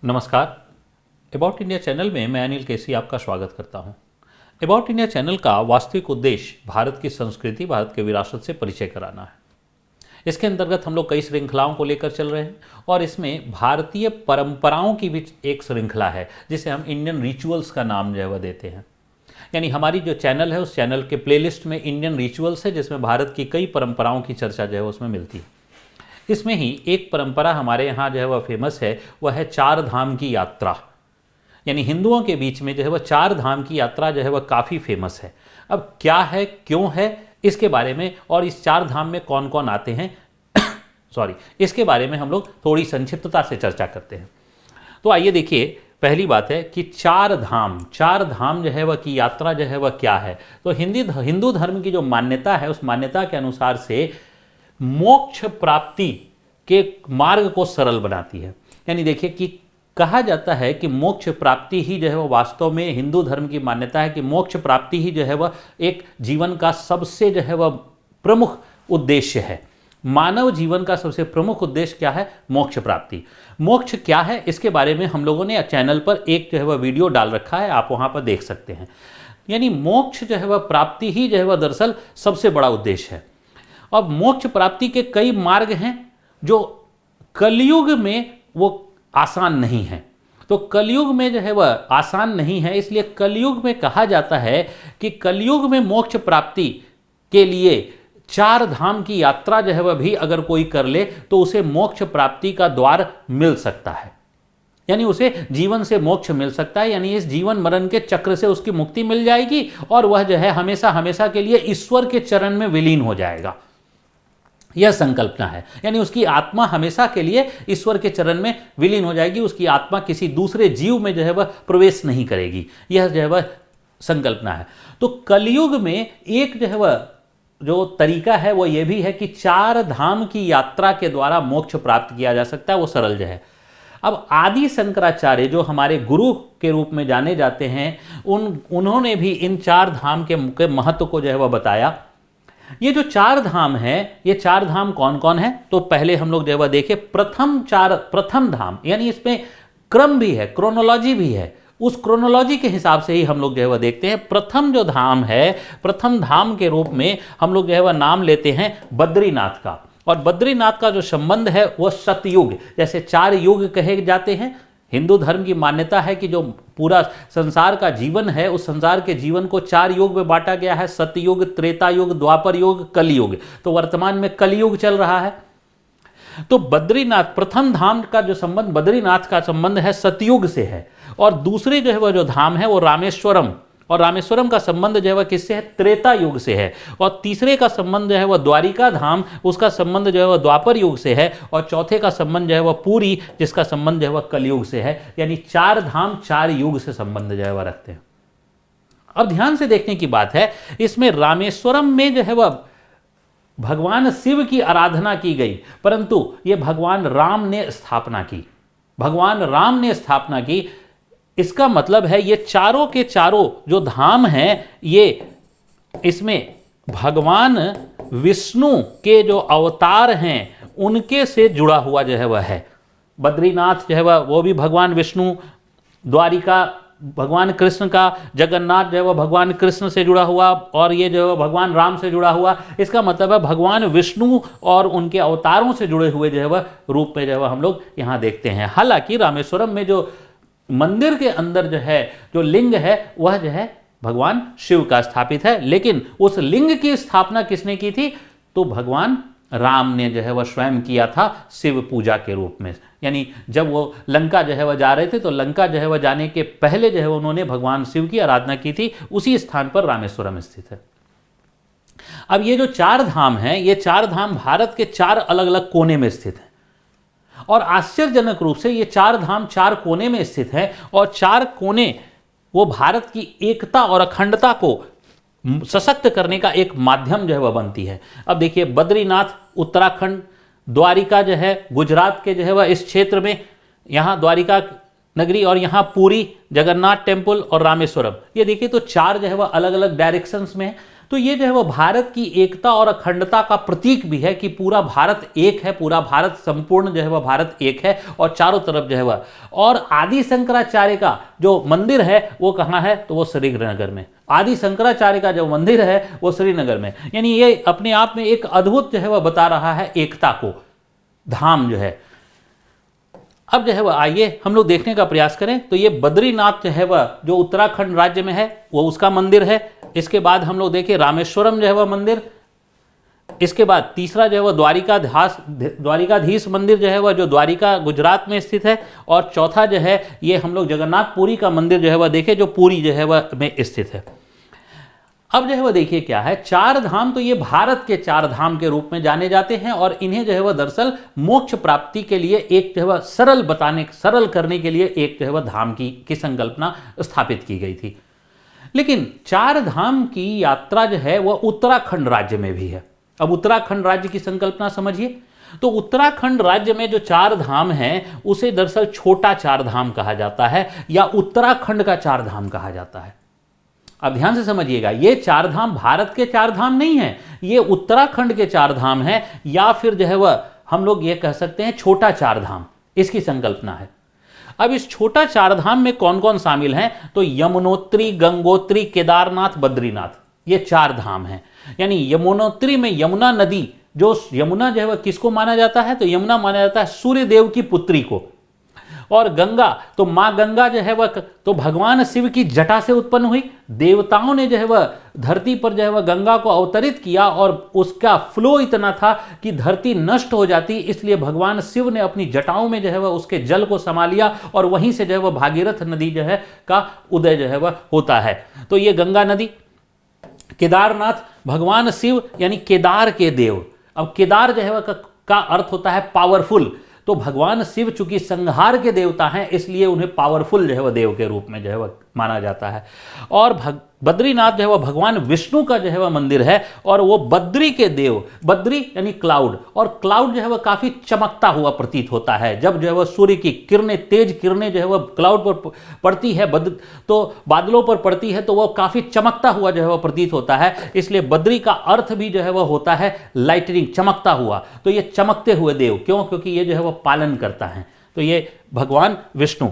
नमस्कार। About India channel में मैं अनिल केसी आपका स्वागत करता हूं। अबाउट इंडिया चैनल का वास्तविक उद्देश्य भारत की संस्कृति, भारत के विरासत से परिचय कराना है। इसके अंतर्गत हम लोग कई श्रृंखलाओं को लेकर चल रहे हैं और इसमें भारतीय परंपराओं की भी एक श्रृंखला है जिसे हम इंडियन रिचुअल्स का नाम जो है वह देते हैं। यानी हमारी जो चैनल है उस चैनल के प्लेलिस्ट में इंडियन रिचुअल्स है जिसमें भारत की कई परंपराओं की चर्चा जो है उसमें मिलती है। इसमें ही एक परंपरा हमारे यहाँ जो है वह फेमस है, वह है चार धाम की यात्रा। यानी हिंदुओं के बीच में जो है वह चार धाम की यात्रा जो है वह काफ़ी फेमस है। अब क्या है, क्यों है, इसके बारे में और इस चार धाम में कौन कौन आते हैं इसके बारे में हम लोग थोड़ी संक्षिप्तता से चर्चा करते हैं। तो आइए देखिए, पहली बात है कि चार धाम जो है वह की यात्रा जो है वह क्या है। तो हिंदू धर्म की जो मान्यता है उस मान्यता के अनुसार से मोक्ष प्राप्ति के मार्ग को सरल बनाती है। यानी देखिए कि कहा जाता है कि मोक्ष प्राप्ति ही जो है वह वास्तव में हिंदू धर्म की मान्यता है कि मोक्ष प्राप्ति ही जो है वह एक जीवन का सबसे जो है वह प्रमुख उद्देश्य है। मानव जीवन का सबसे प्रमुख उद्देश्य क्या है? मोक्ष प्राप्ति। मोक्ष क्या है इसके बारे में हम लोगों ने चैनल पर एक जो है वह वीडियो डाल रखा है, आप वहां पर देख सकते हैं। यानी मोक्ष जो है वह प्राप्ति ही जो है वह दरअसल सबसे बड़ा उद्देश्य है। अब मोक्ष प्राप्ति के कई मार्ग हैं जो कलयुग में वो आसान नहीं है। तो कलयुग में जो है वह आसान नहीं है, इसलिए कलयुग में कहा जाता है कि कलयुग में मोक्ष प्राप्ति के लिए चार धाम की यात्रा जो है वह भी अगर कोई कर ले तो उसे मोक्ष प्राप्ति का द्वार मिल सकता है। यानी उसे जीवन से मोक्ष मिल सकता है, यानी इस जीवन मरण के चक्र से उसकी मुक्ति मिल जाएगी और वह जो है हमेशा हमेशा के लिए ईश्वर के चरण में विलीन हो जाएगा। यह संकल्पना है। यानी उसकी आत्मा हमेशा के लिए ईश्वर के चरण में विलीन हो जाएगी, उसकी आत्मा किसी दूसरे जीव में जो है वह प्रवेश नहीं करेगी। यह जो है वह संकल्पना है। तो कलयुग में एक जो है वह जो तरीका है वो ये भी है कि चार धाम की यात्रा के द्वारा मोक्ष प्राप्त किया जा सकता है, वो सरल जो है। अब आदि शंकराचार्य जो हमारे गुरु के रूप में जाने जाते हैं उन्होंने भी इन चार धाम के महत्व को जो है वह बताया। ये जो चार धाम है, ये चार धाम कौन कौन है? तो पहले हम लोग जो है देखें प्रथम धाम, यानी इसमें क्रम भी है, क्रोनोलॉजी भी है। उस क्रोनोलॉजी के हिसाब से ही हम लोग जो है देखते हैं। प्रथम जो धाम है, प्रथम धाम के रूप में हम लोग जो है वह नाम लेते हैं बद्रीनाथ का। और बद्रीनाथ का जो संबंध है वह सतयुग, जैसे चार युग कहे जाते हैं। हिंदू धर्म की मान्यता है कि जो पूरा संसार का जीवन है उस संसार के जीवन को चार युग में बांटा गया है, सतयुग, त्रेता युग, द्वापर युग, कलयुग। तो वर्तमान में कलयुग चल रहा है। तो बद्रीनाथ प्रथम धाम का जो संबंध बद्रीनाथ का संबंध है सतयुग से है। और दूसरे जो है वह जो धाम है वो रामेश्वरम, और रामेश्वरम का संबंध जो है वह किससे है? त्रेता युग से है। और तीसरे का संबंध जो है वह द्वारिका धाम, उसका संबंध जो है वह द्वापर युग से है। और चौथे का संबंध जो है वह पुरी, जिसका संबंध जो है वह कलयुग से है। यानी चार धाम चार युग से संबंध जो है वह रखते हैं। अब ध्यान से देखने की बात है, इसमें रामेश्वरम में जो है वह भगवान शिव की आराधना की गई, परंतु यह भगवान राम ने स्थापना की। भगवान राम ने स्थापना की। इसका मतलब है ये चारों के चारों जो धाम हैं ये इसमें भगवान विष्णु के जो अवतार हैं उनके से जुड़ा हुआ जो है वह है। बद्रीनाथ जो है वह वो भी भगवान विष्णु, द्वारिका भगवान कृष्ण का, जगन्नाथ जो है वह भगवान कृष्ण से जुड़ा हुआ, और ये जो है भगवान राम से जुड़ा हुआ। इसका मतलब है भगवान विष्णु और उनके अवतारों से जुड़े हुए जो है वह रूप में जो है वह हम लोग यहाँ देखते हैं। हालांकि रामेश्वरम में जो मंदिर के अंदर जो है जो लिंग है वह जो है भगवान शिव का स्थापित है, लेकिन उस लिंग की स्थापना किसने की थी? तो भगवान राम ने जो है वह स्वयं किया था शिव पूजा के रूप में। यानी जब वो लंका जो है वह जा रहे थे तो लंका जो है वह जाने के पहले जो है उन्होंने भगवान शिव की आराधना की थी। उसी स्थान पर रामेश्वरम स्थित है। अब ये जो चार धाम हैं, ये चार धाम भारत के चार अलग अलग कोने में स्थित हैं। और आश्चर्यजनक रूप से ये चार धाम चार कोने में स्थित है, और चार कोने वो भारत की एकता और अखंडता को सशक्त करने का एक माध्यम जो है वह बनती है। अब देखिए, बद्रीनाथ उत्तराखंड, द्वारिका जो है गुजरात के जो है वह इस क्षेत्र में, यहाँ द्वारिका नगरी, और यहाँ पुरी, जगन्नाथ टेम्पल और रामेश्वरम। ये देखिए तो चार जो है वह अलग अलग डायरेक्शंस में है। तो तो ये जो है वह भारत की एकता और अखंडता का प्रतीक भी है कि पूरा भारत एक है, पूरा भारत संपूर्ण जो है वह भारत एक है और चारों तरफ जो है वह। और आदि शंकराचार्य का जो मंदिर है वो कहाँ है, तो वो श्रीनगर में। आदि शंकराचार्य का जो मंदिर है वो श्रीनगर में। यानी ये अपने आप में एक अद्भुत जो है वह बता रहा है एकता को, धाम जो है। अब जो है वह आइए हम लोग देखने का प्रयास करें। तो ये बद्रीनाथ जो है वह जो उत्तराखंड राज्य में है वो उसका मंदिर है। इसके बाद हम लोग देखें रामेश्वरम जो है वह मंदिर। इसके बाद तीसरा जो है वह द्वारिकाधीश मंदिर जो है वह जो द्वारिका गुजरात में स्थित है। और चौथा जो है ये हम लोग जगन्नाथपुरी का मंदिर जो है वह देखें जो पुरी जो है वह में स्थित है। अब जो है वह देखिए क्या है, चार धाम, तो ये भारत के चार धाम के रूप में जाने जाते हैं और इन्हें जो है वह दरअसल मोक्ष प्राप्ति के लिए एक जो है वह सरल करने के लिए एक जो है वह धाम की संकल्पना स्थापित की गई थी। लेकिन चार धाम की यात्रा जो है वह उत्तराखंड राज्य में भी है। अब उत्तराखंड राज्य की संकल्पना समझिए। तो उत्तराखंड राज्य में जो चार धाम हैं उसे दरअसल छोटा चार धाम कहा जाता है या उत्तराखंड का चार धाम कहा जाता है। अब ध्यान से समझिएगा, ये चार धाम भारत के चार धाम नहीं है, ये उत्तराखंड के चार धाम है या फिर जो है वह हम लोग ये कह सकते हैं छोटा चार धाम, इसकी संकल्पना है। अब इस छोटा चार धाम में कौन कौन शामिल हैं, तो यमुनोत्री, गंगोत्री, केदारनाथ, बद्रीनाथ, ये चार धाम हैं। यानी यमुनोत्री में यमुना नदी, जो यमुना जो है वह किसको माना जाता है, तो यमुना माना जाता है सूर्य देव की पुत्री को। और गंगा, तो मां गंगा जो है वह तो भगवान शिव की जटा से उत्पन्न हुई। देवताओं ने जो है वह धरती पर जो है वह गंगा को अवतरित किया और उसका फ्लो इतना था कि धरती नष्ट हो जाती, इसलिए भगवान शिव ने अपनी जटाओं में जो है वह उसके जल को समा लिया और वहीं से जो है वह भागीरथ नदी जो है का उदय जो है वह होता है। तो ये गंगा नदी। केदारनाथ, भगवान शिव यानी केदार के देव। अब केदार जो है वह का अर्थ होता है पावरफुल, तो भगवान शिव चूंकि संहार के देवता हैं इसलिए उन्हें पावरफुल जो है वह देव के रूप में जो है वह माना जाता है। और बद्रीनाथ जो है वह भगवान विष्णु का जो है वह मंदिर है और वो बद्री के देव, बद्री यानी क्लाउड, और क्लाउड जो है वह काफी चमकता हुआ प्रतीत होता है। जब जो है वह सूर्य की किरणें, तेज किरणें जो है वह क्लाउड पर पड़ती है, तो बादलों पर पड़ती है तो वह काफी चमकता हुआ जो है वह प्रतीत होता है। इसलिए बद्री का अर्थ भी जो है वह होता है लाइटनिंग, चमकता हुआ। तो ये चमकते हुए देव, क्यों, क्योंकि ये जो है वह पालन करता है। तो ये भगवान विष्णु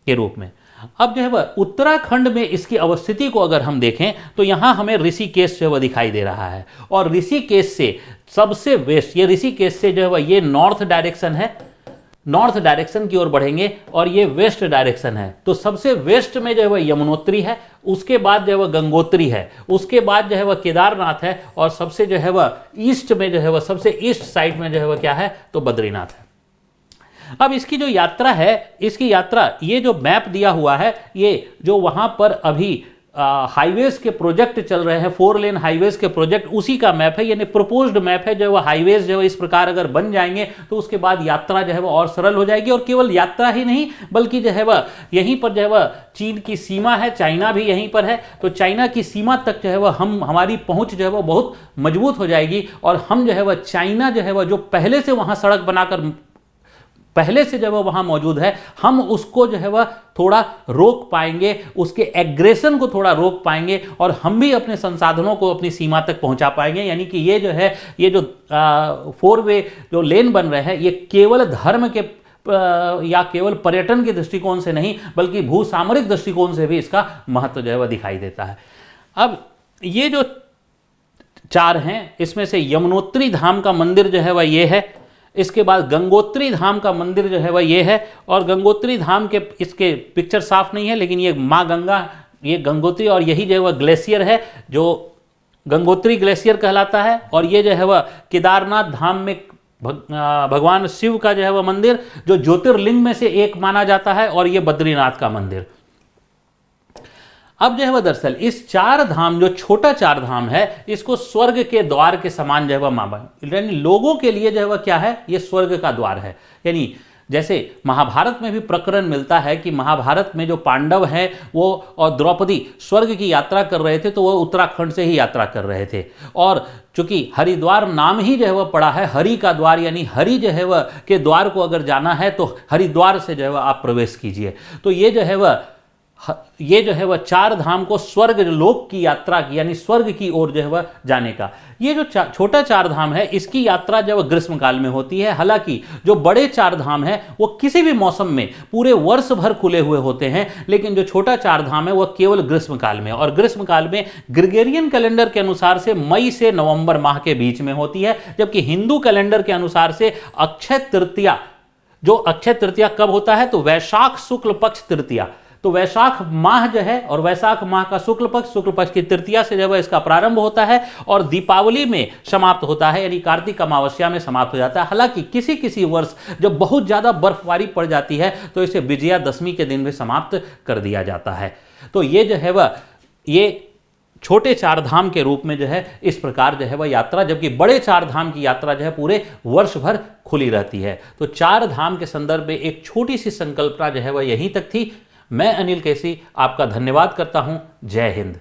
के रूप में। अब जो है वह उत्तराखंड में इसकी अवस्थिति को अगर हम देखें तो यहां हमें ऋषिकेश जो है वह दिखाई दे रहा है। और ऋषिकेश से सबसे वेस्ट, ये ऋषिकेश से जो है वह ये नॉर्थ डायरेक्शन है, नॉर्थ डायरेक्शन की ओर बढ़ेंगे और ये वेस्ट डायरेक्शन है। तो सबसे वेस्ट में जो है वह यमुनोत्री है, उसके बाद जो है वह गंगोत्री है, उसके बाद जो है वह केदारनाथ है और सबसे जो है वह ईस्ट में जो है वह सबसे ईस्ट साइड में जो है वह क्या है, तो बद्रीनाथ है। अब इसकी जो यात्रा है, इसकी यात्रा, ये जो मैप दिया हुआ है, ये जो वहां पर अभी हाईवेज के प्रोजेक्ट चल रहे हैं, 4 लेन हाईवेज के प्रोजेक्ट, उसी का मैप है, यानी प्रपोज्ड मैप है। जो वह हाईवेज जो है इस प्रकार अगर बन जाएंगे तो उसके बाद यात्रा जो है वह और सरल हो जाएगी। और केवल यात्रा ही नहीं बल्कि जो है वह यहीं पर जो है वह चीन की सीमा है, चाइना भी यहीं पर है, तो चाइना की सीमा तक जो है वह हमारी पहुंच जो है वह बहुत मजबूत हो जाएगी। और हम जो है वह चाइना जो है वह जो पहले से वहां सड़क बनाकर पहले से जब वहां मौजूद है, हम उसको जो है वह थोड़ा रोक पाएंगे, उसके एग्रेशन को थोड़ा रोक पाएंगे और हम भी अपने संसाधनों को अपनी सीमा तक पहुंचा पाएंगे। यानी कि ये जो है, ये जो 4 वे जो लेन बन रहे हैं, ये केवल धर्म के या केवल पर्यटन के दृष्टिकोण से नहीं बल्कि भूसामरिक दृष्टिकोण से भी इसका महत्व जो है वह दिखाई देता है। अब ये जो 4 हैं, इसमें से यमुनोत्री धाम का मंदिर जो है वह ये है, इसके बाद गंगोत्री धाम का मंदिर जो है वह ये है। और गंगोत्री धाम के इसके पिक्चर साफ नहीं है, लेकिन ये माँ गंगा, ये गंगोत्री, और यही जो है वह ग्लेशियर है जो गंगोत्री ग्लेशियर कहलाता है। और ये जो है वह केदारनाथ धाम में भगवान शिव का जो है वह मंदिर जो ज्योतिर्लिंग में से एक माना जाता है, और ये बद्रीनाथ का मंदिर। अब जो है वह दरअसल इस 4 धाम, जो छोटा 4 धाम है, इसको स्वर्ग के द्वार के समान जो है वह माना, यानी लोगों के लिए जो है वह क्या है, ये स्वर्ग का द्वार है। यानी जैसे महाभारत में भी प्रकरण मिलता है कि महाभारत में जो पांडव हैं वो और द्रौपदी स्वर्ग की यात्रा कर रहे थे, तो वह उत्तराखंड से ही यात्रा कर रहे थे। और चूंकि हरिद्वार नाम ही जो है वह पड़ा है हरि का द्वार, यानी हरि जो है वह के द्वार को अगर जाना है तो हरिद्वार से जो है वह आप प्रवेश कीजिए। तो ये जो है वह ये जो है वह चार धाम को स्वर्ग लोक की यात्रा की, यानी स्वर्ग की ओर जो है वह जाने का। ये जो छोटा चार धाम है इसकी यात्रा जब ग्रीष्म काल में होती है। हालांकि जो बड़े चार धाम है वो किसी भी मौसम में पूरे वर्ष भर खुले हुए होते हैं, लेकिन जो छोटा चार धाम है वह केवल ग्रीष्म काल में, और ग्रीष्म काल में ग्रेगोरियन कैलेंडर के अनुसार से मई से नवंबर माह के बीच में होती है, जबकि हिंदू कैलेंडर के अनुसार से अक्षय तृतीया, जो अक्षय तृतीया कब होता है तो वैशाख शुक्ल पक्ष तृतीया, तो वैशाख माह जो है और वैशाख माह का शुक्ल पक्ष की तृतीया से जब इसका प्रारंभ होता है और दीपावली में समाप्त होता है, यानी कार्तिक अमावस्या में समाप्त हो जाता है। हालांकि किसी किसी वर्ष जब बहुत ज्यादा बर्फबारी पड़ जाती है तो इसे विजयादशमी के दिन भी समाप्त कर दिया जाता है। तो ये जो है वह ये छोटे चार धाम के रूप में जो है इस प्रकार जो है वह यात्रा, जबकि बड़े चार धाम की यात्रा जो है पूरे वर्ष भर खुली रहती है। तो चार धाम के संदर्भ में एक छोटी सी संकल्पना जो है वह यहीं तक थी। मैं अनिल केसी आपका धन्यवाद करता हूं। जय हिंद।